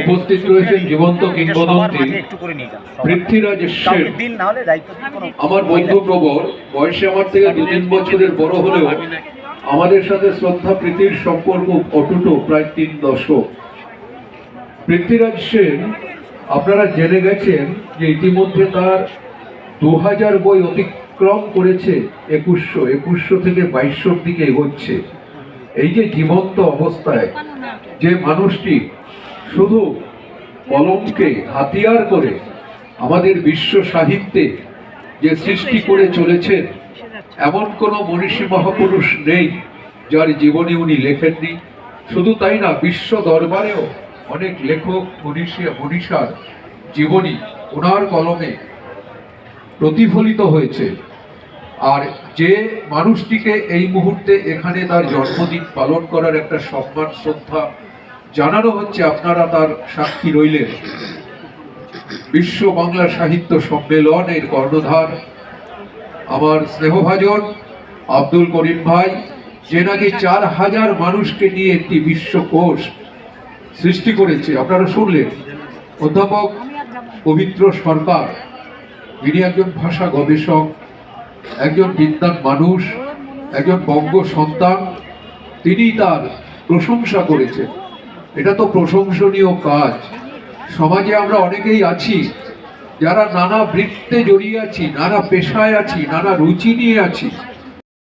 উপস্থিত রয়েছেন জীবন্ত কিংবদন্তি পৃথ্বীরাজ সেন। আমার বন্ধু প্রবর, বয়সে আমার থেকে 2-3 বছরের বড় হলেও আমাদের সাথে শ্রদ্ধা প্রীতির সম্পর্ক অটুট, প্রায় 3 দশক। পৃথ্বীরাজ সেন আপনারা জেনে গেছেন যে ইতিমধ্যে তার 2000 বই অতিক্রম করেছে, 2100 থেকে 2200 দিকে এগোচ্ছে। এই যে জীবন্ত অবস্থায় যে মানুষটি শুধু কলমকে হাতিয়ার করে আমাদের বিশ্ব সাহিত্যে যে সৃষ্টি করে চলেছেন, এমন কোনো মনীষী মহাপুরুষ নেই যার জীবনী উনি লেখেননি। শুধু তাই না, বিশ্ব দরবারেও অনেক লেখক মনীষার জীবনী ওনার কলমে প্রতিফলিত হয়েছে। আর যে মানুষটিকে এই মুহূর্তে এখানে তার জন্মদিন পালন করার একটা সম্মান শ্রদ্ধা জানানো হচ্ছে, আপনারা তার সাক্ষী রইলেন। বিশ্ব বাংলা সাহিত্য সম্মেলনের কর্ণধার আমার স্নেহভাজন আব্দুল করিম ভাই, যে নাকি 4000 মানুষকে নিয়ে একটি বিশ্বকোষ সৃষ্টি করেছে। আপনারা শুনলেন অধ্যাপক পবিত্র সরকার, ইনি একজন ভাষা গবেষক, একজন বিদ্বান মানুষ, একজন বঙ্গ সন্তান। তিনি তার প্রশংসা করেছেন। এটা তো প্রশংসনীয় কাজ। সমাজে আমরা অনেকেই আছি যারা নানা বৃত্তে জড়িয়ে আছি, নানা পেশায় আছি, নানা রুচি নিয়ে আছি,